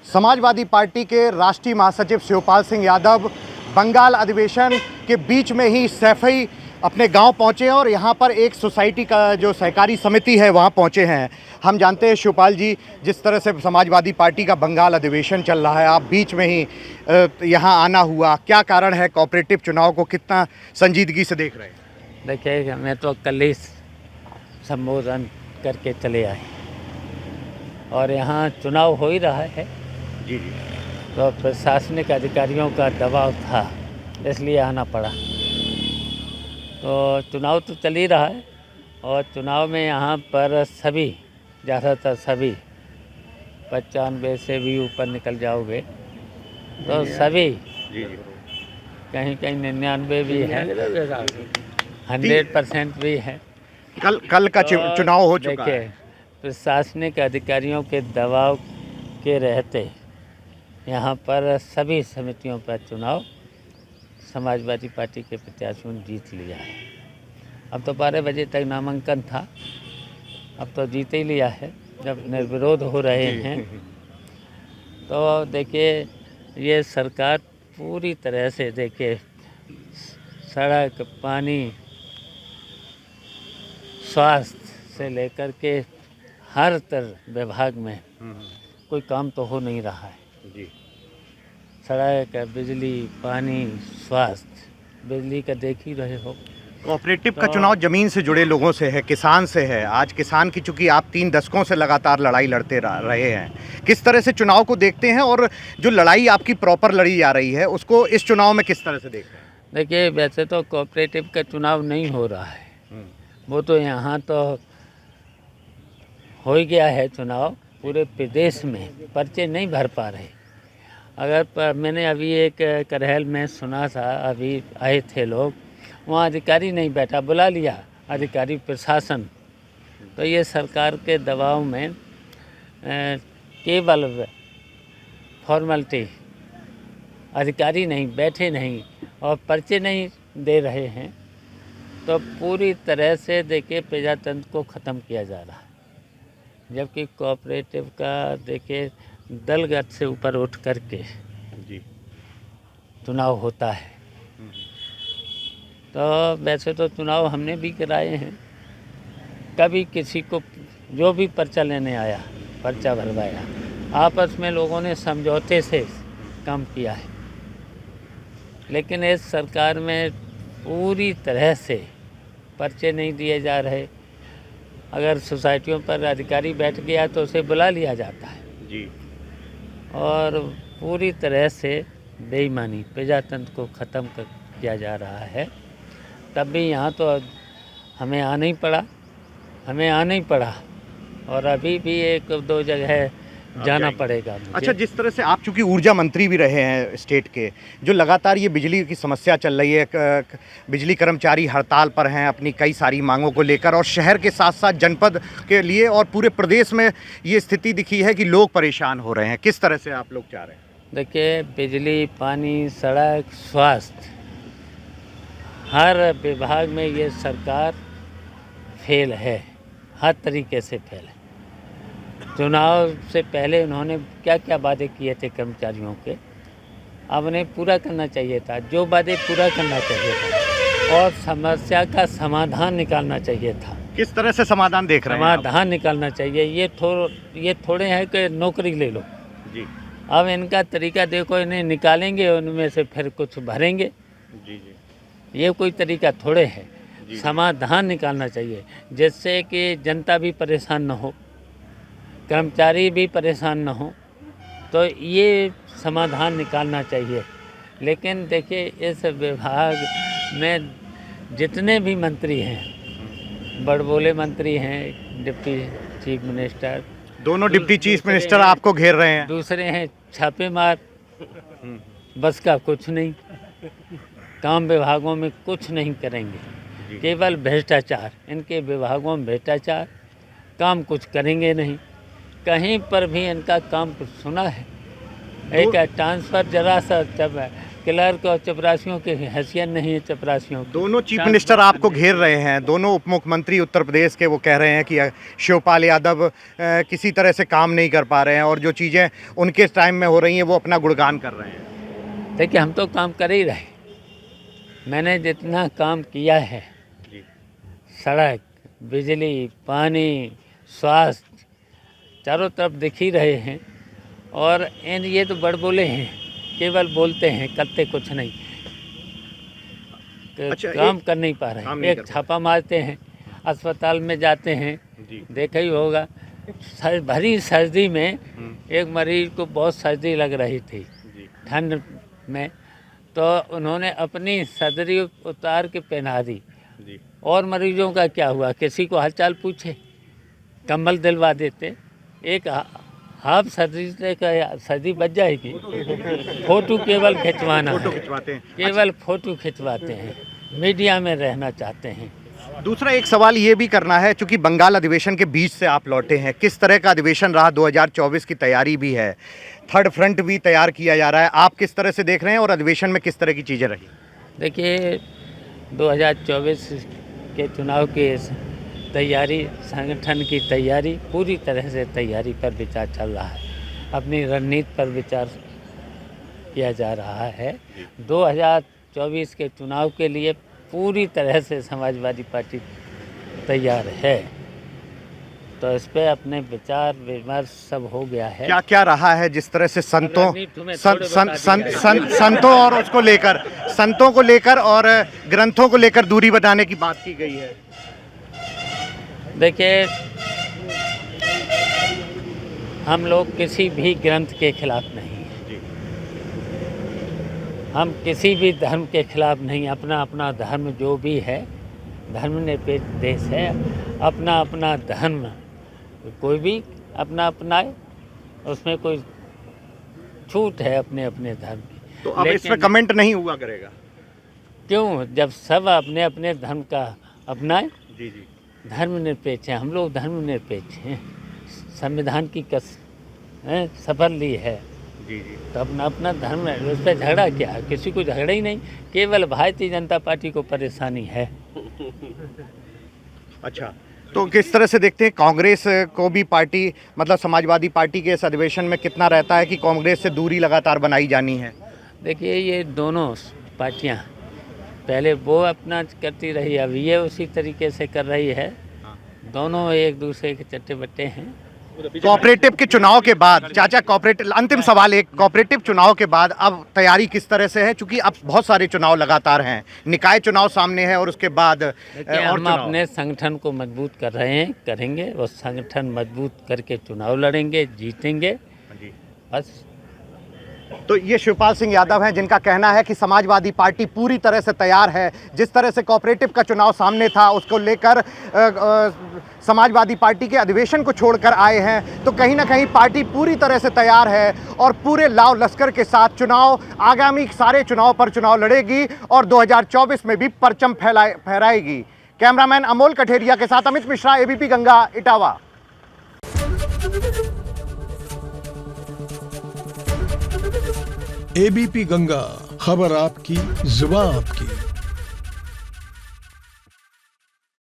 Samajwadi party के राष्ट्रीय महासचिव शिवपाल सिंह यादव बंगाल अधिवेशन के बीच में ही सैफई अपने गांव पहुंचे हैं और यहां पर एक सोसाइटी का जो सहकारी समिति है वहां पहुंचे हैं। हम जानते हैं शिवपाल जी, जिस तरह से समाजवादी पार्टी का बंगाल अधिवेशन चल रहा है, आप बीच में ही यहां आना हुआ, क्या कारण है? कोऑपरेटिव चुनाव को कितना संजीदगी से देख रहे हैं? देखिए, मैं तो कल ही संबोधन करके चले आए और यहाँ चुनाव हो ही रहा है। जी जी। तो प्रशासनिक अधिकारियों का दबाव था, इसलिए आना पड़ा। तो चुनाव तो चल ही रहा है और चुनाव में यहाँ पर सभी, ज़्यादातर सभी 95 से भी ऊपर निकल जाओगे तो सभी, कहीं कहीं 99 भी है, 100% भी है। कल का चुनाव हो चुका है। देखिए, प्रशासनिक अधिकारियों के दबाव के रहते यहाँ पर सभी समितियों पर चुनाव समाजवादी पार्टी के प्रत्याशियों ने जीत लिया है। अब तो 12 बजे तक नामांकन था, अब तो जीत ही लिया है। जब निर्विरोध हो रहे हैं तो देखिए, ये सरकार पूरी तरह से, देखिए, सड़क, पानी, स्वास्थ्य से लेकर के हर तरह विभाग में कोई काम तो हो नहीं रहा है जी। सड़क, बिजली, पानी, स्वास्थ्य, बिजली का देख ही रहे हो। कोऑपरेटिव का चुनाव जमीन से जुड़े लोगों से है, किसान से है। आज किसान की, चूंकि आप 3 दशकों से लगातार लड़ाई लड़ते रहे हैं, किस तरह से चुनाव को देखते हैं और जो लड़ाई आपकी प्रॉपर लड़ी जा रही है उसको इस चुनाव में किस तरह से देखते हैं? देखिए, वैसे तो कोऑपरेटिव का चुनाव नहीं हो रहा है, वो तो यहाँ तो हो ही गया है चुनाव। पूरे प्रदेश में पर्चे नहीं भर पा रहे। अगर मैंने अभी एक करहल में सुना था, अभी आए थे लोग, वहाँ अधिकारी नहीं बैठा, बुला लिया अधिकारी प्रशासन। तो ये सरकार के दबाव में केवल फॉर्मेलिटी, अधिकारी नहीं बैठे नहीं और पर्चे नहीं दे रहे हैं, तो पूरी तरह से देखिए प्रजातंत्र को ख़त्म किया जा रहा है। जबकि कोऑपरेटिव का देखिए दलगत से ऊपर उठ करके जी चुनाव होता है। तो वैसे तो चुनाव हमने भी कराए हैं, कभी किसी को जो भी पर्चा लेने आया पर्चा भरवाया, आपस में लोगों ने समझौते से काम किया है। लेकिन इस सरकार में पूरी तरह से पर्चे नहीं दिए जा रहे। अगर सोसाइटियों पर अधिकारी बैठ गया तो उसे बुला लिया जाता है जी। और पूरी तरह से बेईमानी, प्रजातंत्र को ख़त्म किया जा रहा है। तब भी यहाँ तो हमें आना ही पड़ा और अभी भी 1-2 जगह जाना पड़ेगा मुझे। अच्छा, जिस तरह से आप चूंकि ऊर्जा मंत्री भी रहे हैं स्टेट के, जो लगातार ये बिजली की समस्या चल रही है, बिजली कर्मचारी हड़ताल पर हैं अपनी कई सारी मांगों को लेकर, और शहर के साथ साथ जनपद के लिए और पूरे प्रदेश में ये स्थिति दिखी है कि लोग परेशान हो रहे हैं, किस तरह से आप लोग चाह रहे हैं? देखिए, बिजली, पानी, सड़क, स्वास्थ्य, हर विभाग में ये सरकार फेल है, हर तरीके से फेल है। चुनाव से पहले उन्होंने क्या क्या वादे किए थे कर्मचारियों के, अब उन्हें पूरा करना चाहिए था, जो वादे पूरा करना चाहिए था, और समस्या का समाधान निकालना चाहिए था। किस तरह से समाधान देख रहे हैं आप? समाधान निकालना चाहिए। ये थोड़े हैं कि नौकरी ले लो जी अब इनका तरीका देखो, इन्हें निकालेंगे उनमें से फिर कुछ भरेंगे। जी जी। ये कोई तरीका थोड़े है। समाधान निकालना चाहिए जिससे कि जनता भी परेशान न हो, कर्मचारी भी परेशान न हो, तो ये समाधान निकालना चाहिए। लेकिन देखिए, इस विभाग में जितने भी मंत्री हैं, बड़बोले मंत्री हैं, डिप्टी चीफ मिनिस्टर, दोनों डिप्टी चीफ मिनिस्टर आपको घेर रहे हैं। दूसरे हैं छापेमार, बस का कुछ नहीं, काम विभागों में कुछ नहीं करेंगे, केवल भ्रष्टाचार, इनके विभागों में भ्रष्टाचार, काम कुछ करेंगे नहीं। कहीं पर भी इनका काम कुछ सुना है? एक ट्रांसफ़र जरा सा जब क्लर्क और चपरासियों की हैसियत नहीं है। चपरासियों की दोनों चीफ मिनिस्टर आपको घेर रहे हैं, दोनों उप मुख्यमंत्री उत्तर प्रदेश के वो कह रहे हैं कि शिवपाल यादव किसी तरह से काम नहीं कर पा रहे हैं और जो चीज़ें उनके टाइम में हो रही हैं वो अपना गुणगान कर रहे हैं। देखिए, हम तो काम कर ही रहे। मैंने जितना काम किया है, सड़क, बिजली, पानी, स्वास्थ्य, चारों तरफ दिख ही रहे हैं। और ये तो बड़बोले हैं, केवल बोलते हैं, करते कुछ नहीं। अच्छा, काम कर नहीं पा रहे। एक छापा मारते हैं, अस्पताल में जाते हैं, देखा ही होगा। भरी सर्दी में एक मरीज को बहुत सर्दी लग रही थी ठंड में, तो उन्होंने अपनी सदरी उतार के पहना दी। और मरीजों का क्या हुआ? किसी को हालचाल पूछे, कंबल दिलवा देते। एक हाफ सर्दी से सर्दी बच जाएगी। फोटो केवल खिंचवाना है, केवल फोटो खिंचवाते हैं, मीडिया में रहना चाहते हैं। दूसरा एक सवाल ये भी करना है, चूंकि बंगाल अधिवेशन के बीच से आप लौटे हैं, किस तरह का अधिवेशन रहा? 2024 की तैयारी भी है, थर्ड फ्रंट भी तैयार किया जा रहा है, आप किस तरह से देख रहे हैं और अधिवेशन में किस तरह की चीज़ें रही? देखिए, 2024 के चुनाव की तैयारी, संगठन की तैयारी, पूरी तरह से तैयारी पर विचार चल रहा है। अपनी रणनीति पर विचार किया जा रहा है। 2024 के चुनाव के लिए पूरी तरह से समाजवादी पार्टी तैयार है। तो इस पे अपने विचार विमर्श सब हो गया है। क्या क्या रहा है जिस तरह से संतों और उसको लेकर, संतों को लेकर और ग्रंथों को लेकर दूरी बनाने की बात की गई है? देखिए, हम लोग किसी भी ग्रंथ के खिलाफ नहीं हैं। हम किसी भी धर्म के खिलाफ नहीं। अपना अपना धर्म जो भी है, धर्मनिरपेक्ष देश है, अपना अपना धर्म कोई भी अपना अपनाए, उसमें कोई छूट है अपने अपने धर्म की। तो अब इस पे कमेंट नहीं हुआ करेगा? क्यों? जब सब अपने अपने धर्म का अपनाए। जी जी, धर्मनिरपेक्ष है, हम लोग धर्मनिरपेक्ष हैं। संविधान की शपथ ली है। जी जी, तो अपना अपना धर्म है, उस पर झगड़ा क्या है? किसी को झगड़ा ही नहीं, केवल भारतीय जनता पार्टी को परेशानी है। अच्छा, तो किस तरह से देखते हैं कांग्रेस को भी पार्टी, मतलब समाजवादी पार्टी के इस अधिवेशन में कितना रहता है कि कांग्रेस से दूरी लगातार बनाई जानी है? देखिए, ये दोनों पार्टियां पहले वो अपना करती रही, अब ये उसी तरीके से कर रही है। दोनों एक दूसरे के चट्टे बट्टे हैं। कोऑपरेटिव के चुनाव के बाद, चाचा कोऑपरेटिव, अंतिम सवाल, एक कोऑपरेटिव चुनाव के बाद अब तैयारी किस तरह से है? क्योंकि अब बहुत सारे चुनाव लगातार हैं, निकाय चुनाव सामने है और उसके बाद और हम अपने संगठन को मजबूत कर रहे हैं, करेंगे। और संगठन मजबूत करके चुनाव लड़ेंगे, जीतेंगे, बस। तो ये शिवपाल सिंह यादव हैं जिनका कहना है कि समाजवादी पार्टी पूरी तरह से तैयार है। जिस तरह से कोऑपरेटिव का चुनाव सामने था, उसको लेकर समाजवादी पार्टी के अधिवेशन को छोड़कर आए हैं, तो कहीं ना कहीं पार्टी पूरी तरह से तैयार है और पूरे लाव लश्कर के साथ चुनाव, आगामी सारे चुनाव पर चुनाव लड़ेगी और 2024 में भी परचम फहराएगी। कैमरामैन अमोल कठेरिया के साथ अमित मिश्रा, एबीपी गंगा, इटावा। एबीपी गंगा, खबर आपकी, जुबान आपकी।